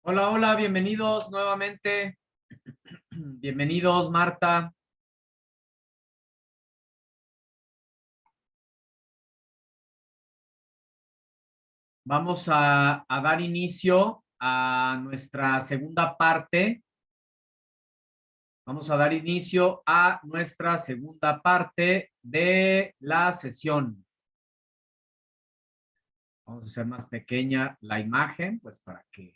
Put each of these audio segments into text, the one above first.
Hola, hola, bienvenidos nuevamente. Bienvenidos, Marta. Vamos a dar inicio a nuestra segunda parte. Vamos a dar inicio a nuestra segunda parte de la sesión. Vamos a hacer más pequeña la imagen, pues para que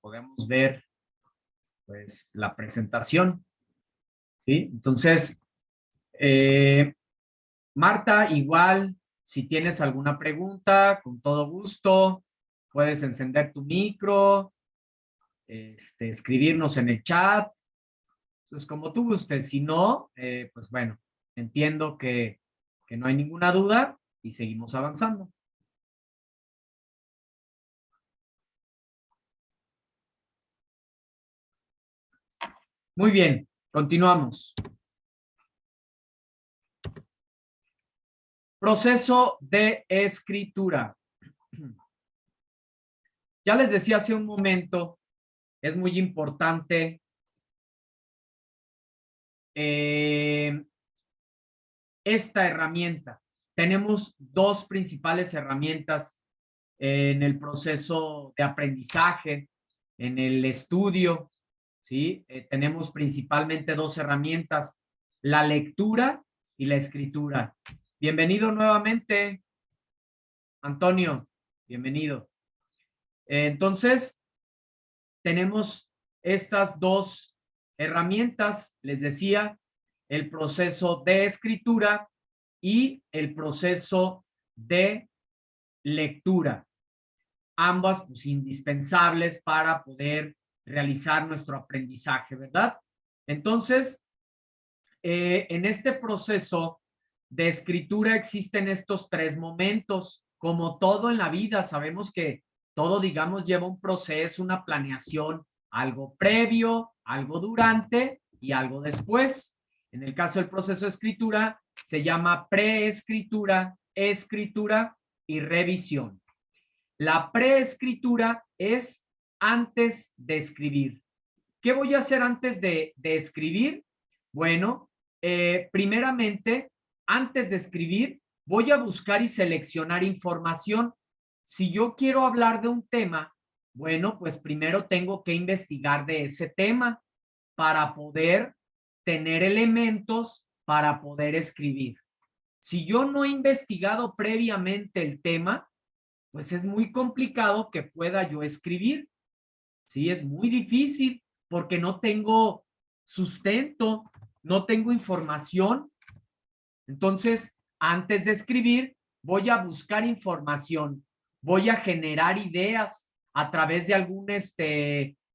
podamos ver pues la presentación. ¿Sí? Entonces, Marta, igual, si tienes alguna pregunta, con todo gusto, puedes encender tu micro, escribirnos en el chat. Entonces, como tú gustes. Si no, pues bueno, entiendo que no hay ninguna duda y seguimos avanzando. Muy bien, continuamos. Proceso de escritura. Ya les decía hace un momento, es muy importante esta herramienta. Tenemos dos principales herramientas en el proceso de aprendizaje, en el estudio, ¿sí? Tenemos principalmente dos herramientas, la lectura y la escritura. Bienvenido nuevamente, Antonio, bienvenido. Entonces, tenemos estas dos herramientas, les decía, el proceso de escritura y el proceso de lectura. Ambas pues indispensables para poder realizar nuestro aprendizaje, ¿verdad? Entonces, en este proceso de escritura existen estos tres momentos. Como todo en la vida, sabemos que todo, digamos, lleva un proceso, una planeación, algo previo, algo durante y algo después. En el caso del proceso de escritura, se llama preescritura, escritura y revisión. La preescritura es antes de escribir. ¿Qué voy a hacer antes de escribir? Bueno, primeramente, antes de escribir, voy a buscar y seleccionar información. Si yo quiero hablar de un tema, bueno, pues primero tengo que investigar de ese tema para poder tener elementos para poder escribir. Si yo no he investigado previamente el tema, pues es muy complicado que pueda yo escribir. Sí, es muy difícil porque no tengo sustento, no tengo información. Entonces, antes de escribir, voy a buscar información, voy a generar ideas a través de algún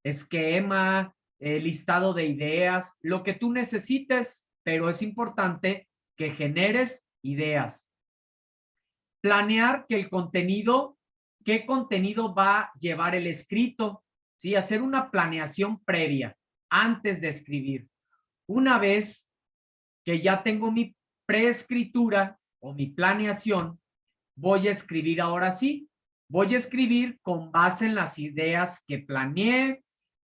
esquema, listado de ideas, lo que tú necesites, pero es importante que generes ideas. Planear que el contenido, qué contenido va a llevar el escrito, ¿sí? Hacer una planeación previa antes de escribir. Una vez que ya tengo mi preescritura o mi planeación, voy a escribir ahora sí. Voy a escribir con base en las ideas que planeé,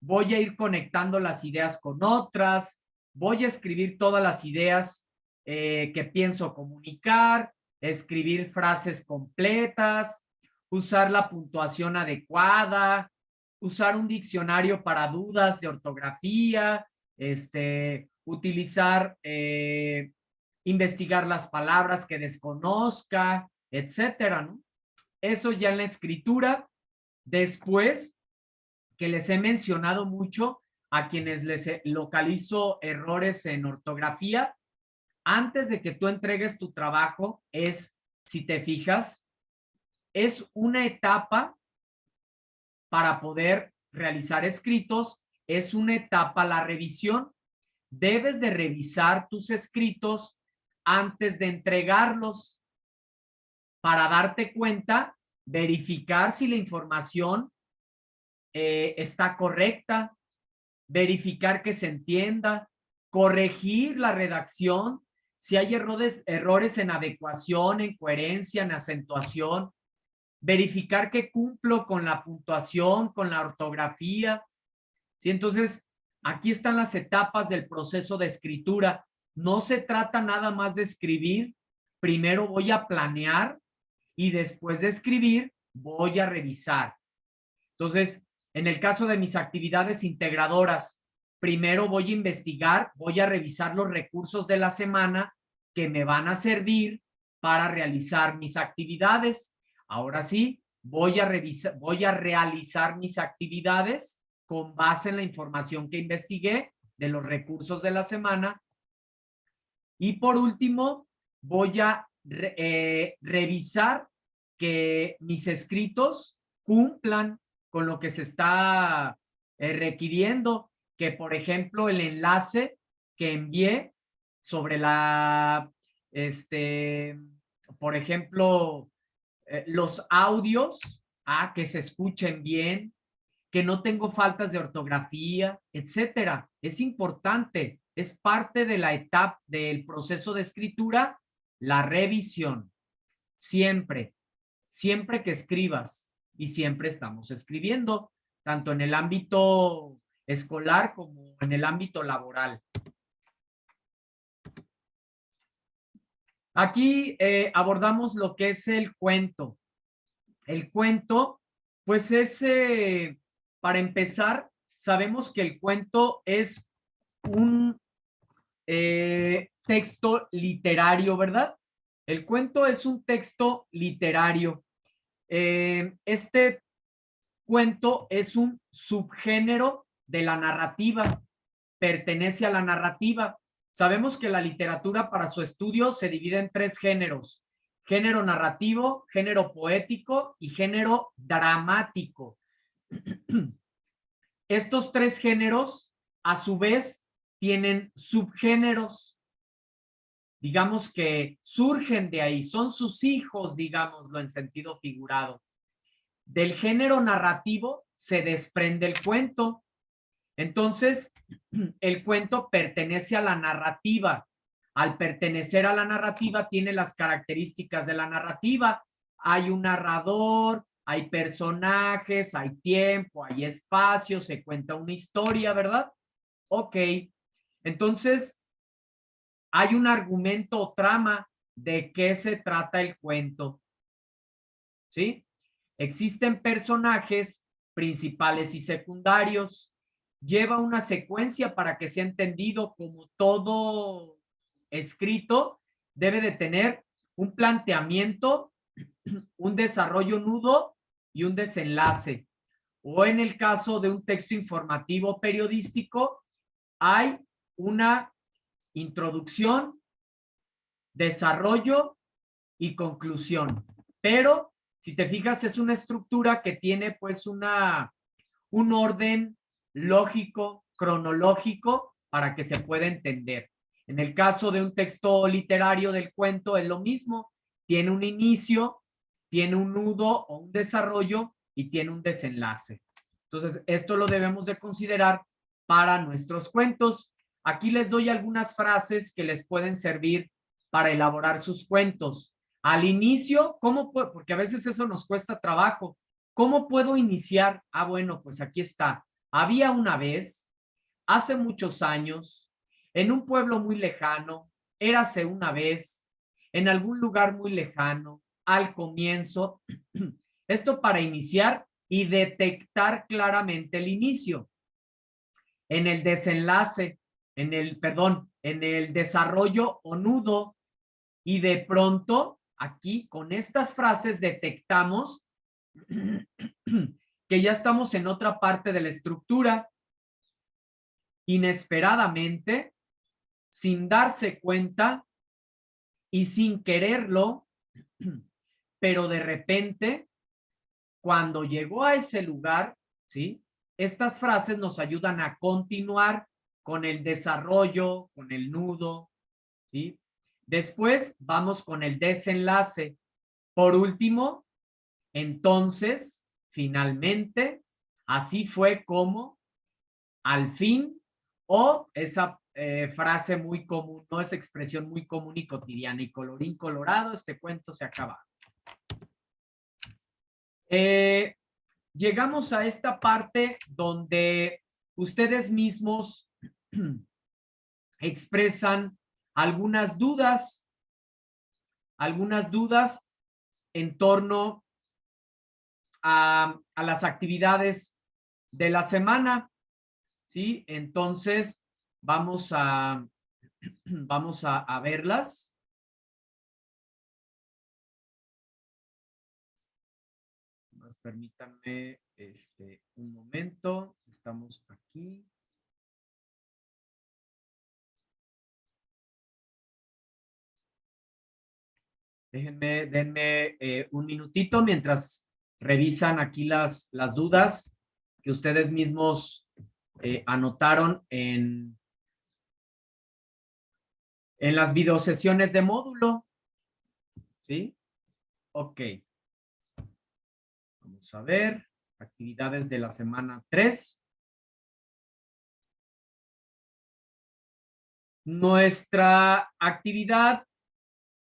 voy a ir conectando las ideas con otras, voy a escribir todas las ideas que pienso comunicar, escribir frases completas, usar la puntuación adecuada, usar un diccionario para dudas de ortografía, utilizar, investigar las palabras que desconozca, etcétera, ¿no? Eso ya en la escritura. Después, que les he mencionado mucho a quienes les localizo errores en ortografía, antes de que tú entregues tu trabajo, si te fijas, es una etapa para poder realizar escritos, es una etapa la revisión. Debes de revisar tus escritos antes de entregarlos para darte cuenta, verificar si la información está correcta, verificar que se entienda, corregir la redacción, si hay errores en adecuación, en coherencia, en acentuación, verificar que cumplo con la puntuación, con la ortografía, ¿sí? Entonces, aquí están las etapas del proceso de escritura. No se trata nada más de escribir. Primero voy a planear y después de escribir voy a revisar. Entonces, en el caso de mis actividades integradoras, primero voy a investigar, voy a revisar los recursos de la semana que me van a servir para realizar mis actividades. Ahora sí, voy a realizar mis actividades con base en la información que investigué de los recursos de la semana. Y por último, voy a revisar que mis escritos cumplan con lo que se está requiriendo, que por ejemplo el enlace que envié sobre por ejemplo, los audios, que se escuchen bien, que no tengo faltas de ortografía, etcétera. Es importante, es parte de la etapa del proceso de escritura, la revisión. Siempre, siempre que escribas, y siempre estamos escribiendo, tanto en el ámbito escolar como en el ámbito laboral. Aquí abordamos lo que es el cuento. El cuento, pues es, para empezar, sabemos que el cuento es un texto literario, ¿verdad? El cuento es un texto literario. Este cuento es un subgénero de la narrativa, pertenece a la narrativa. Sabemos que la literatura para su estudio se divide en 3 géneros: género narrativo, género poético y género dramático. Estos 3 géneros, a su vez, tienen subgéneros, digamos que surgen de ahí, son sus hijos, digámoslo en sentido figurado. Del género narrativo se desprende el cuento. Entonces, el cuento pertenece a la narrativa. Al pertenecer a la narrativa, tiene las características de la narrativa. Hay un narrador, hay personajes, hay tiempo, hay espacio, se cuenta una historia, ¿verdad? Ok. Entonces, hay un argumento o trama de qué se trata el cuento. ¿Sí? Existen personajes principales y secundarios. Lleva una secuencia para que sea entendido. Como todo escrito, debe de tener un planteamiento, un desarrollo nudo y un desenlace. O en el caso de un texto informativo periodístico, hay una introducción, desarrollo y conclusión. Pero si te fijas, es una estructura que tiene pues un orden lógico, cronológico, para que se pueda entender. En el caso de un texto literario del cuento es lo mismo, tiene un inicio, tiene un nudo o un desarrollo y tiene un desenlace. Entonces, esto lo debemos de considerar para nuestros cuentos. Aquí les doy algunas frases que les pueden servir para elaborar sus cuentos. Al inicio, ¿cómo puedo? Porque a veces eso nos cuesta trabajo. ¿Cómo puedo iniciar? Bueno, pues aquí está. Había una vez, hace muchos años, en un pueblo muy lejano, érase una vez, en algún lugar muy lejano, al comienzo. Esto para iniciar y detectar claramente el inicio. En el desenlace, en el desarrollo o nudo, y de pronto, aquí con estas frases detectamos que ya estamos en otra parte de la estructura. Inesperadamente, sin darse cuenta y sin quererlo, pero de repente, cuando llegó a ese lugar, ¿sí? Estas frases nos ayudan a continuar con el desarrollo, con el nudo, ¿sí? Después vamos con el desenlace. Por último, entonces, finalmente, así fue como, al fin, o esa frase muy común, no, esa expresión muy común y cotidiana, y colorín colorado, este cuento se acaba. Llegamos a esta parte donde ustedes mismos expresan algunas dudas en torno a las actividades de la semana, ¿sí? Entonces, vamos a verlas. Más permítanme un momento. Estamos aquí. Denme un minutito mientras revisan aquí las dudas que ustedes mismos anotaron en las videosesiones de módulo. ¿Sí? Ok. Vamos a ver. Actividades de la semana 3. Nuestra actividad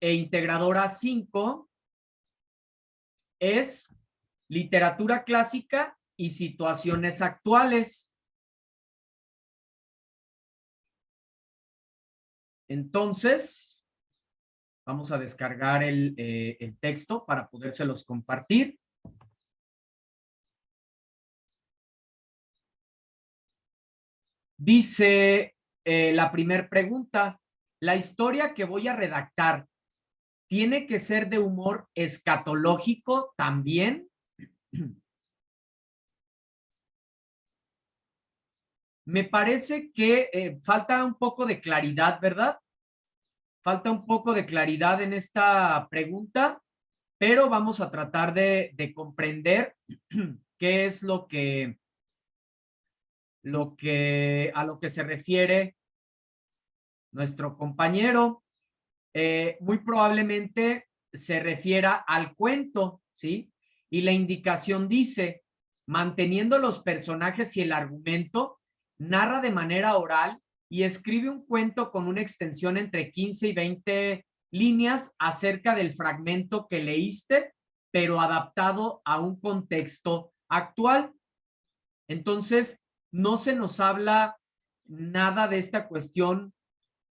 integradora 5 es literatura clásica y situaciones actuales. Entonces, vamos a descargar el texto para podérselos compartir. Dice la primera pregunta, ¿la historia que voy a redactar tiene que ser de humor escatológico también? Me parece que falta un poco de claridad, ¿verdad? Falta un poco de claridad en esta pregunta, pero vamos a tratar de comprender qué es a lo que se refiere nuestro compañero. Muy probablemente se refiera al cuento, ¿sí? Y la indicación dice, manteniendo los personajes y el argumento, narra de manera oral y escribe un cuento con una extensión entre 15 y 20 líneas acerca del fragmento que leíste, pero adaptado a un contexto actual. Entonces, no se nos habla nada de esta cuestión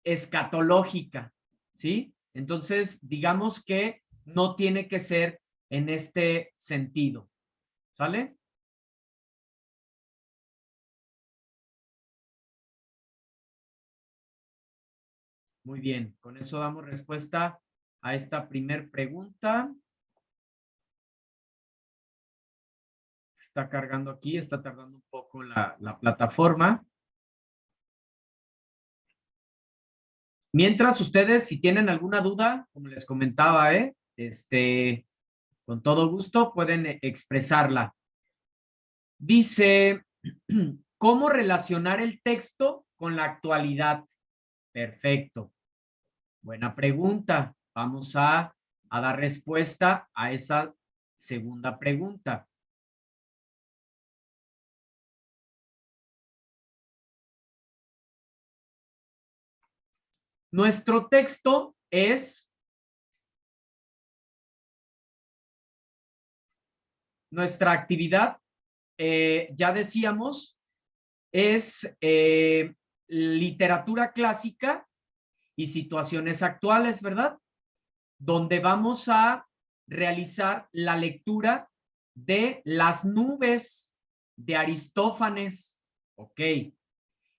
escatológica, ¿sí? Entonces, digamos que no tiene que ser en este sentido, ¿sale? Muy bien, con eso damos respuesta a esta primer pregunta. Se está cargando aquí, está tardando un poco la plataforma. Mientras ustedes, si tienen alguna duda, como les comentaba, con todo gusto pueden expresarla. Dice, ¿cómo relacionar el texto con la actualidad? Perfecto. Buena pregunta. Vamos a dar respuesta a esa segunda pregunta. Nuestro texto es nuestra actividad, ya decíamos, es literatura clásica y situaciones actuales, ¿verdad? Donde vamos a realizar la lectura de Las nubes de Aristófanes. Ok.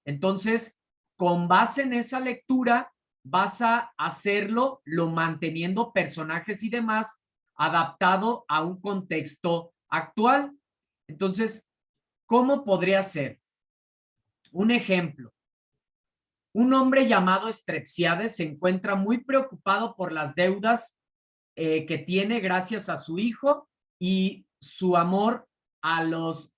Entonces, con base en esa lectura, vas a hacerlo, lo manteniendo personajes y demás, adaptado a un contexto actual. Entonces, ¿cómo podría ser? Un ejemplo. Un hombre llamado Strepsiades se encuentra muy preocupado por las deudas que tiene gracias a su hijo y su amor a los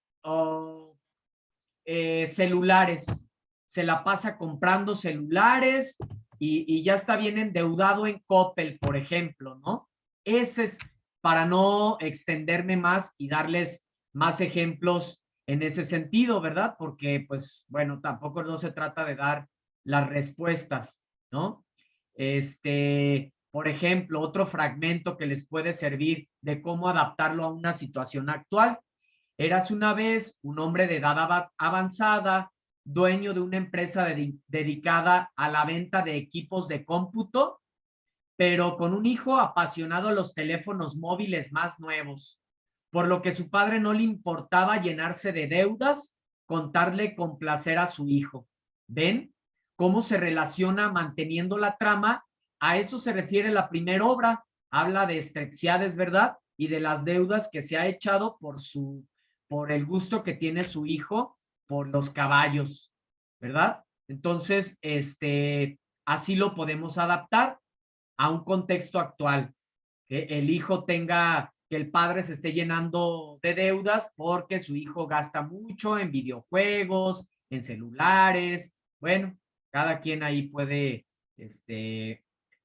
celulares. Se la pasa comprando celulares y ya está bien endeudado en Coppel, por ejemplo, ¿no? Ese es para no extenderme más y darles más ejemplos en ese sentido, ¿verdad? Porque, pues, bueno, tampoco no se trata de dar las respuestas, ¿no? Por ejemplo, otro fragmento que les puede servir de cómo adaptarlo a una situación actual. Érase una vez un hombre de edad avanzada, dueño de una empresa dedicada a la venta de equipos de cómputo, pero con un hijo apasionado a los teléfonos móviles más nuevos, por lo que su padre no le importaba llenarse de deudas, contarle con placer a su hijo. ¿Ven cómo se relaciona manteniendo la trama? A eso se refiere la primera obra. Habla de Estrepsiades, ¿verdad? Y de las deudas que se ha echado por el gusto que tiene su hijo por los caballos, ¿verdad? Entonces, así lo podemos adaptar a un contexto actual, que el hijo tenga, que el padre se esté llenando de deudas porque su hijo gasta mucho en videojuegos, en celulares. Bueno, cada quien ahí puede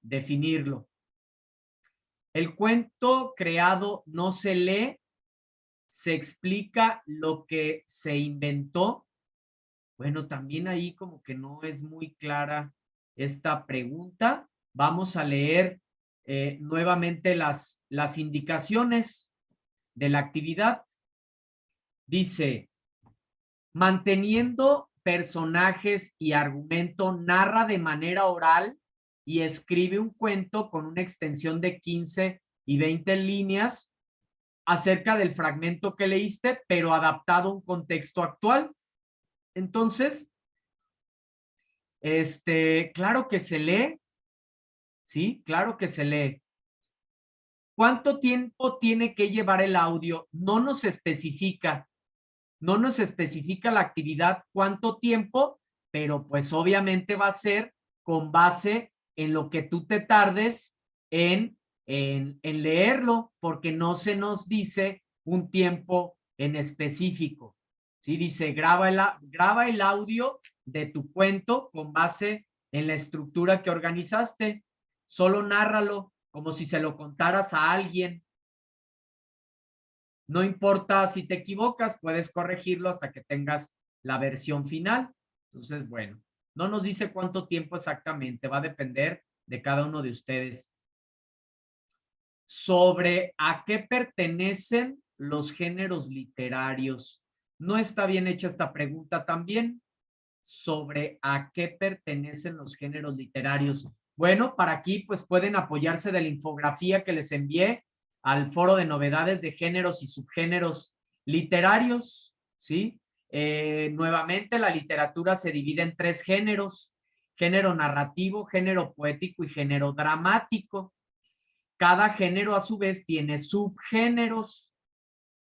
definirlo. El cuento creado no se lee, se explica lo que se inventó. Bueno, también ahí como que no es muy clara esta pregunta. Vamos a leer nuevamente las indicaciones de la actividad. Dice, manteniendo personajes y argumento, narra de manera oral y escribe un cuento con una extensión de 15 y 20 líneas acerca del fragmento que leíste, pero adaptado a un contexto actual. Entonces, claro que se lee, ¿sí? Claro que se lee. ¿Cuánto tiempo tiene que llevar el audio? No nos especifica la actividad, cuánto tiempo, pero pues obviamente va a ser con base en lo que tú te tardes en leerlo, porque no se nos dice un tiempo en específico. ¿Sí? Dice, graba el audio de tu cuento con base en la estructura que organizaste. Solo nárralo como si se lo contaras a alguien. No importa si te equivocas, puedes corregirlo hasta que tengas la versión final. Entonces, bueno, no nos dice cuánto tiempo exactamente, va a depender de cada uno de ustedes. Sobre a qué pertenecen los géneros literarios. No está bien hecha esta pregunta también. Sobre a qué pertenecen los géneros literarios. Bueno, para aquí pues pueden apoyarse de la infografía que les envié al foro de novedades de géneros y subgéneros literarios, ¿sí? Nuevamente, la literatura se divide en 3 géneros: género narrativo, género poético y género dramático. Cada género a su vez tiene subgéneros,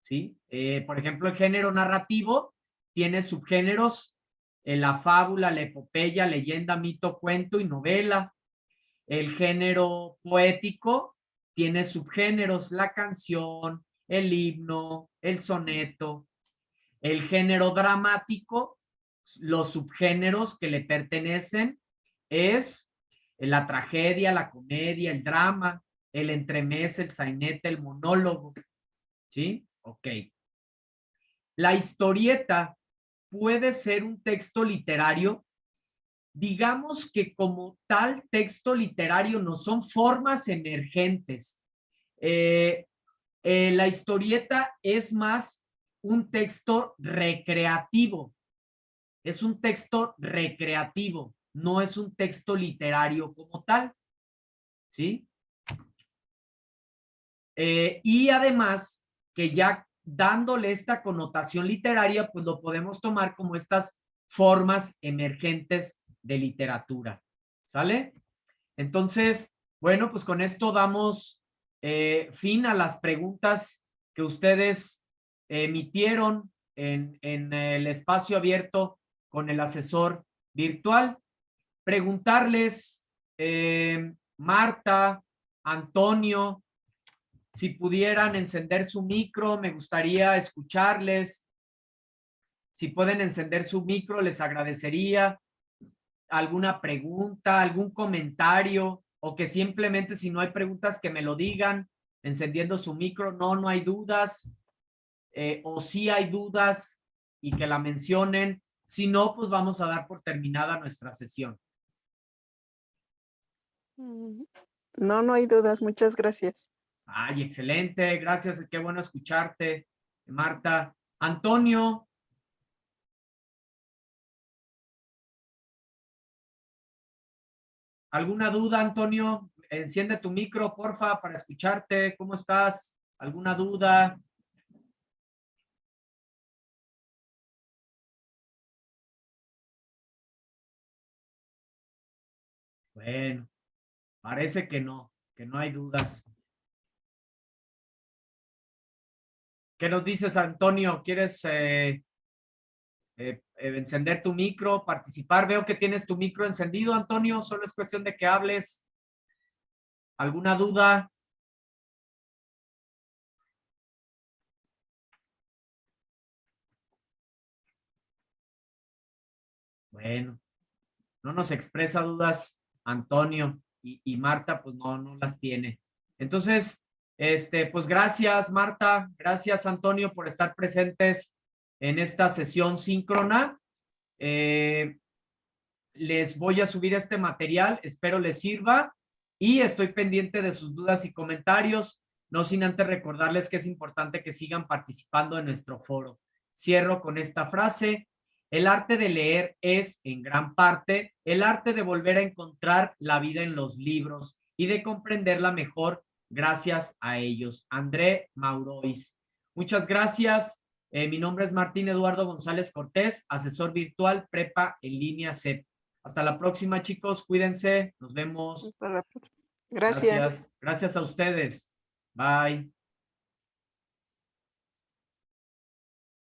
¿sí? Por ejemplo, el género narrativo tiene subgéneros: la fábula, la epopeya, leyenda, mito, cuento y novela. El género poético tiene subgéneros: la canción, el himno, el soneto. El género dramático, los subgéneros que le pertenecen es la tragedia, la comedia, el drama, el entremés, el sainete, el monólogo. ¿Sí? Ok. La historieta puede ser un texto literario. Digamos que como tal texto literario no son formas emergentes. La historieta es más un texto recreativo. Es un texto recreativo, no es un texto literario como tal. ¿Sí? Y además que ya dándole esta connotación literaria, pues lo podemos tomar como estas formas emergentes de literatura. ¿Sale? Entonces, bueno, pues con esto damos fin a las preguntas que ustedes emitieron en el espacio abierto con el asesor virtual. Preguntarles, Marta, Antonio, si pudieran encender su micro, me gustaría escucharles. Si pueden encender su micro, les agradecería. ¿Alguna pregunta, algún comentario? O que simplemente si no hay preguntas que me lo digan, encendiendo su micro. No hay dudas. O sí hay dudas y que la mencionen. Si no, pues vamos a dar por terminada nuestra sesión. No, no hay dudas. Muchas gracias. Ay, excelente, gracias, qué bueno escucharte, Marta. Antonio. ¿Alguna duda, Antonio? Enciende tu micro, porfa, para escucharte. ¿Cómo estás? ¿Alguna duda? Bueno, parece que no hay dudas. ¿Qué nos dices, Antonio? ¿Quieres encender tu micro, participar? Veo que tienes tu micro encendido, Antonio. Solo es cuestión de que hables. ¿Alguna duda? Bueno, no nos expresa dudas Antonio y Marta, pues no las tiene. Entonces, pues gracias Marta, gracias Antonio por estar presentes en esta sesión síncrona. Les voy a subir este material, espero les sirva y estoy pendiente de sus dudas y comentarios, no sin antes recordarles que es importante que sigan participando en nuestro foro. Cierro con esta frase: el arte de leer es, en gran parte, el arte de volver a encontrar la vida en los libros y de comprenderla mejor gracias a ellos. André Maurois. Muchas gracias. Mi nombre es Martín Eduardo González Cortés, asesor virtual Prepa en línea CEP. Hasta la próxima, chicos. Cuídense. Nos vemos. Gracias. Gracias. Gracias a ustedes. Bye.